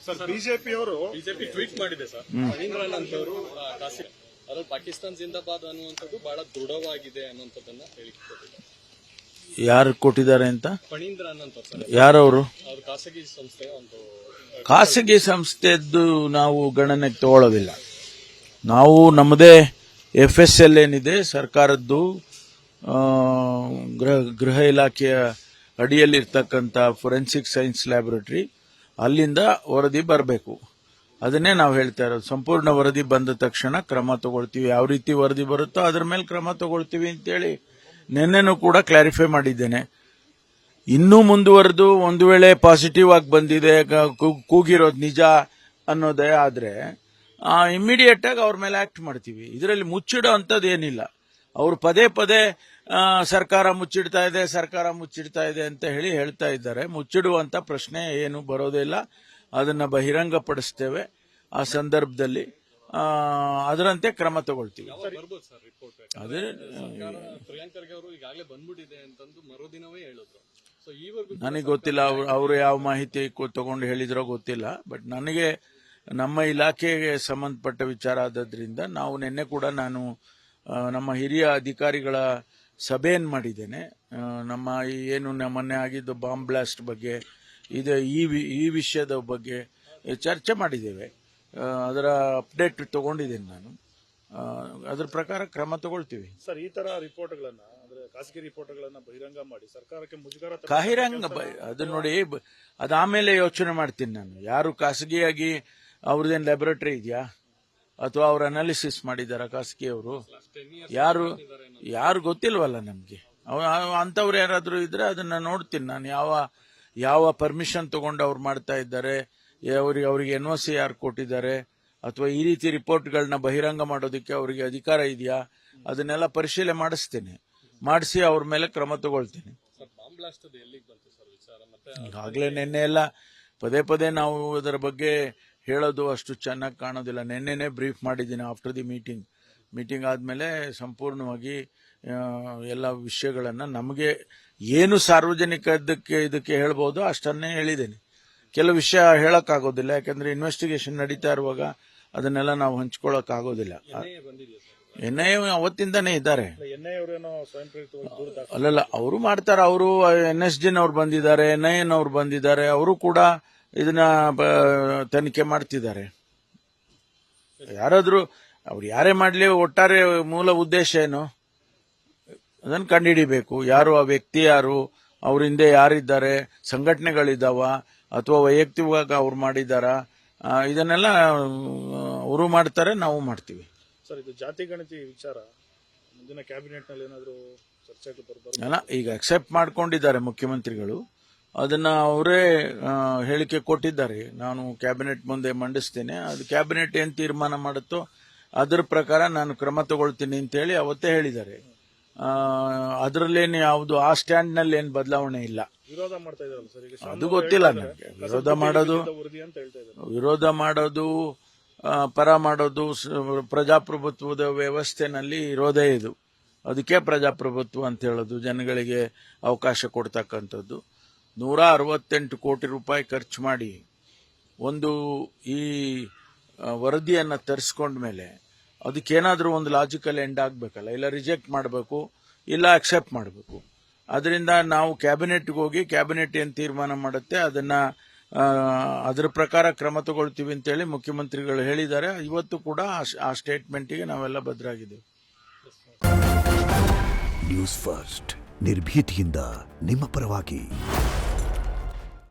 Sir BJP tweet ಮಾಡಿದೆ sir. ಫಣೀಂದ್ರನಾಥ್ ಅಂತವರು ಅದ್ರಲ್ಲಿ ಪಾಕಿಸ್ತಾನ ಜಿಂದಾಬಾದ್ ಅನ್ನುವಂಥದ್ದು ಬಹಳ ದೃಢವಾಗಿದೆ ಅನ್ನುವಂಥದ್ದನ್ನ ಹೇಳಿಕೆ ಕೊಟ್ಟಿದ್ದಾರೆ. ಯಾರು ಕೊಟ್ಟಿದ್ದಾರೆ ಅಂತ? ಫಣೀಂದ್ರನಾಥ್ ಸರ್, ಯಾರವರು? ಅವ್ರ ಖಾಸಗಿ ಸಂಸ್ಥೆ ಒಂದು ಖಾಸಗಿ ಸಂಸ್ಥೆದ್ದು ನಾವು ಗಣನೆಗೆ ತಗೊಳ್ಳೋದಿಲ್ಲ. ನಾವು ನಮ್ಮದೇ FSL ಏನಿದೆ ಸರ್ಕಾರದ್ದು ಗೃಹ ಇಲಾಖೆಯ ಅಡಿಯಲ್ಲಿರ್ತಕ್ಕಂಥ ಫೊರೆನ್ಸಿಕ್ ಸೈನ್ಸ್ ಲ್ಯಾಬೊರೇಟರಿ, ಅಲ್ಲಿಂದ ವರದಿ ಬರಬೇಕು. ಅದನ್ನೇ ನಾವು ಹೇಳ್ತಾ ಇರೋದು. ಸಂಪೂರ್ಣ ವರದಿ ಬಂದ ತಕ್ಷಣ ಕ್ರಮ ತಗೊಳ್ತೀವಿ. ಯಾವ ರೀತಿ ವರದಿ ಬರುತ್ತೋ ಅದ್ರ ಮೇಲೆ ಕ್ರಮ ತಗೊಳ್ತೀವಿ ಅಂತೇಳಿ ನಿನ್ನೆನೂ ಕೂಡ ಕ್ಲಾರಿಫೈ ಮಾಡಿದ್ದೇನೆ. ಇನ್ನೂ ಮುಂದುವರೆದು ಒಂದು ವೇಳೆ ಪಾಸಿಟಿವ್ ಆಗಿ ಬಂದಿದೆ, ಕೂಗಿರೋದು ನಿಜ ಅನ್ನೋದೇ ಆದ್ರೆ ಇಮ್ಮಿಡಿಯೇಟ್ ಆಗಿ ಅವ್ರ ಮೇಲೆ ಆಕ್ಟ್ ಮಾಡ್ತೀವಿ. ಇದರಲ್ಲಿ ಮುಚ್ಚಿಡೋ ಅಂಥದ್ದು ಏನಿಲ್ಲ. ಅವರು ಪದೇ ಪದೇ ಸರ್ಕಾರ ಮುಚ್ಚಿಡ್ತಾ ಇದೆ ಅಂತ ಹೇಳ್ತಾ ಇದ್ದಾರೆ. ಮುಚ್ಚಿಡುವಂತ ಪ್ರಶ್ನೆ ಏನು ಬರೋದಿಲ್ಲ. ಅದನ್ನ ಬಹಿರಂಗಪಡಿಸ್ತೇವೆ. ಆ ಸಂದರ್ಭದಲ್ಲಿ ಅದರಂತೆ ಕ್ರಮ ತಗೊಳ್ತೀವಿ. ಅದೇ ಪ್ರಿಯಾಂಕ್ ಖರ್ಗೆ ಅವರು ಈಗಾಗಲೇ ಬಂದ್ಬಿಟ್ಟಿದೆ ಅಂತಂದು ಮರುದಿನವೇ ಹೇಳಿದ್ರು. ನನಗೆ ಗೊತ್ತಿಲ್ಲ ಅವರು ಯಾವ ಮಾಹಿತಿ ತಗೊಂಡು ಹೇಳಿದ್ರೋ ಗೊತ್ತಿಲ್ಲ. ಬಟ್ ನನಗೆ ನಮ್ಮ ಇಲಾಖೆಗೆ ಸಂಬಂಧಪಟ್ಟ ವಿಚಾರ ಆದದ್ರಿಂದ ನಾವು ನಿನ್ನೆ ಕೂಡ ನಾನು ನಮ್ಮ ಹಿರಿಯ ಅಧಿಕಾರಿಗಳ ಸಭೆಯನ್ನು ಮಾಡಿದ್ದೇನೆ. ನಮ್ಮ ಏನು ಮೊನ್ನೆ ಆಗಿದ್ದು ಬಾಂಬ್ ಬ್ಲಾಸ್ಟ್ ಬಗ್ಗೆ, ಈ ವಿಷಯದ ಬಗ್ಗೆ ಚರ್ಚೆ ಮಾಡಿದ್ದೇವೆ. ಅದರ ಅಪ್ಡೇಟ್ ತಗೊಂಡಿದ್ದೇನೆ ನಾನು. ಅದರ ಪ್ರಕಾರ ಕ್ರಮ ತಗೊಳ್ತೀವಿ. ಸರ್, ಈ ತರ ರಿಪೋರ್ಟ್ಗಳನ್ನ ಅಂದ್ರೆ ಖಾಸಗಿ ರಿಪೋರ್ಟ್ಗಳನ್ನ ಬಹಿರಂಗ ಮಾಡಿ ಸರ್ಕಾರಕ್ಕೆ ಮುಜುಗರ ಅದು ನೋಡಿ, ಅದಾಮೇಲೆ ಯೋಚನೆ ಮಾಡ್ತೀನಿ ನಾನು. ಯಾರು ಖಾಸಗಿಯಾಗಿ ಅವ್ರದ್ದೇನು ಲ್ಯಾಬೊರೇಟರಿ ಇದೆಯಾ ಅಥವಾ ಅವ್ರ ಅನಾಲಿಸಿಸ್ ಮಾಡಿದಾರ ಖಾಸಗಿಯವರು? ಯಾರು ಗೊತ್ತಿಲ್ವಲ್ಲ ನಮ್ಗೆ. ಅಂತವ್ರು ಯಾರಾದ್ರೂ ಇದ್ರೆ ಅದನ್ನ ನೋಡ್ತೀನಿ ನಾನು. ಯಾವ ಪರ್ಮಿಷನ್ ತಗೊಂಡು ಅವ್ರು ಮಾಡ್ತಾ ಇದ್ದಾರೆ, ಅವ್ರಿಗೆ NOC ಯಾರು ಕೊಟ್ಟಿದ್ದಾರೆ, ಅಥವಾ ಈ ರೀತಿ ರಿಪೋರ್ಟ್ಗಳನ್ನ ಬಹಿರಂಗ ಮಾಡೋದಕ್ಕೆ ಅವರಿಗೆ ಅಧಿಕಾರ ಇದೆಯಾ, ಅದನ್ನೆಲ್ಲ ಪರಿಶೀಲನೆ ಮಾಡಿಸಿ ಅವ್ರ ಮೇಲೆ ಕ್ರಮ ತಗೊಳ್ತೀನಿ. ಈಗಾಗಲೇ ನಿನ್ನೆ ಎಲ್ಲ ಪದೇ ನಾವು ಅದರ ಬಗ್ಗೆ ಹೇಳೋದು ಅಷ್ಟು ಚೆನ್ನಾಗಿ ಕಾಣೋದಿಲ್ಲ. ನಿನ್ನೆನೆ ಬ್ರೀಫ್ ಮಾಡಿದ್ದೀನಿ ಆಫ್ಟರ್ ದಿ ಮೀಟಿಂಗ್ ಆದ್ಮೇಲೆ ಸಂಪೂರ್ಣವಾಗಿ ಎಲ್ಲ ವಿಷಯಗಳನ್ನ ನಮಗೆ ಏನು ಸಾರ್ವಜನಿಕ ಇದಕ್ಕೆ ಹೇಳ್ಬೋದು ಅಷ್ಟನ್ನೇ ಹೇಳಿದ್ದೇನೆ. ಕೆಲವು ವಿಷಯ ಹೇಳಕ್ಕಾಗೋದಿಲ್ಲ, ಯಾಕಂದ್ರೆ ಇನ್ವೆಸ್ಟಿಗೇಷನ್ ನಡೀತಾ ಇರುವಾಗ ಅದನ್ನೆಲ್ಲ ನಾವು ಹಂಚ್ಕೊಳ್ಳಕ್ ಆಗೋದಿಲ್ಲ. NIA ಅವತ್ತಿಂದಾನೇ ಇದ್ದಾರೆ. ಅಲ್ಲಲ್ಲ, ಅವರು ಮಾಡ್ತಾರೆ. ಅವರು NSG ನವ್ರು ಬಂದಿದ್ದಾರೆ, NIA ನವ್ರು ಬಂದಿದ್ದಾರೆ. ಅವರು ಕೂಡ ಇದನ್ನ ತನಿಖೆ ಮಾಡ್ತಿದ್ದಾರೆ. ಯಾರಾದ್ರೂ ಅವ್ರು ಯಾರೇ ಮಾಡ್ಲಿ, ಒಟ್ಟಾರೆ ಮೂಲ ಉದ್ದೇಶ ಏನು ಅದನ್ನು ಕಂಡುಹಿಡಿಬೇಕು. ಯಾರು ಆ ವ್ಯಕ್ತಿ, ಯಾರು ಅವ್ರ ಹಿಂದೆ ಯಾರಿದ್ದಾರೆ, ಸಂಘಟನೆಗಳಿದ್ದಾವ ಅಥವಾ ವೈಯಕ್ತಿಕವಾಗಿ ಅವ್ರು ಮಾಡಿದಾರ, ಇದನ್ನೆಲ್ಲ ಅವರು ಮಾಡ್ತಾರೆ, ನಾವು ಮಾಡ್ತೀವಿ. ಸರ್, ಇದು ಜಾತಿ ಗಣತಿ ವಿಚಾರ ಮುಂದಿನ ಕ್ಯಾಬಿನೆಟ್ ನಲ್ಲಿ ಏನಾದರೂ ಚರ್ಚೆಗೆ ಅಲ್ಲ, ಈಗ ಅಕ್ಸೆಪ್ಟ್ ಮಾಡ್ಕೊಂಡಿದ್ದಾರೆ ಮುಖ್ಯಮಂತ್ರಿಗಳು. ಅದನ್ನ ಅವರೇ ಹೇಳಿಕೆ ಕೊಟ್ಟಿದ್ದಾರೆ. ನಾನು ಕ್ಯಾಬಿನೆಟ್ ಮುಂದೆ ಮಂಡಿಸ್ತೇನೆ, ಅದು ಕ್ಯಾಬಿನೆಟ್ ಏನ್ ತೀರ್ಮಾನ ಮಾಡುತ್ತೋ ಅದರ ಪ್ರಕಾರ ನಾನು ಕ್ರಮ ತಗೊಳ್ತೀನಿ ಅಂತ ಹೇಳಿ ಅವತ್ತೇ ಹೇಳಿದ್ದಾರೆ. ಅದರಲ್ಲೇನು ಯಾವುದು ಆ ಸ್ಟ್ಯಾಂಡ್ ನಲ್ಲಿ ಏನು ಬದಲಾವಣೆ ಇಲ್ಲ. ವಿರೋಧ ಮಾಡ್ತಾ ಇದಾರಲ್ಲ ಸರ್, ಈಗ ಅದು ಗೊತ್ತಿಲ್ಲ ನನಗೆ. ವಿರೋಧ ಮಾಡೋದು ಪರ ಮಾಡೋದು ಪ್ರಜಾಪ್ರಭುತ್ವದ ವ್ಯವಸ್ಥೆನಲ್ಲಿ ಇರೋದೇ ಇದು. ಅದಕ್ಕೆ ಪ್ರಜಾಪ್ರಭುತ್ವ ಅಂತ ಹೇಳೋದು. ಜನಗಳಿಗೆ ಅವಕಾಶ ಕೊಡ್ತಕ್ಕಂಥದ್ದು. 168 ಕೋಟಿ ರೂಪಾಯಿ ಖರ್ಚು ಮಾಡಿ ಒಂದು ಈ ವರದಿಯನ್ನ ತರಿಸ್ಕೊಂಡ್ಮೇಲೆ ಅದಕ್ಕೇನಾದ್ರೂ ಒಂದು ಲಾಜಿಕಲ್ ಎಂಡ್ ಆಗ್ಬೇಕಲ್ಲ. ಇಲ್ಲ ರಿಜೆಕ್ಟ್ ಮಾಡಬೇಕು, ಇಲ್ಲ ಅಕ್ಸೆಪ್ಟ್ ಮಾಡಬೇಕು. ಅದರಿಂದ ನಾವು ಕ್ಯಾಬಿನೆಟ್ಗೆ ಹೋಗಿ ಕ್ಯಾಬಿನೆಟ್ ಏನ್ ತೀರ್ಮಾನ ಮಾಡುತ್ತೆ ಅದನ್ನ ಅದರ ಪ್ರಕಾರ ಕ್ರಮ ತಗೊಳ್ತೀವಿ ಅಂತೇಳಿ ಮುಖ್ಯಮಂತ್ರಿಗಳು ಹೇಳಿದ್ದಾರೆ. ಇವತ್ತು ಕೂಡ ಆ ಸ್ಟೇಟ್ಮೆಂಟ್ಗೆ ನಾವೆಲ್ಲ ಬದ್ಧರಾಗಿದ್ದೇವೆ. ನ್ಯೂಸ್ ಫಸ್ಟ್, ನಿರ್ಭೀತಿಯಿಂದ ನಿಮ್ಮ ಪರವಾಗಿ.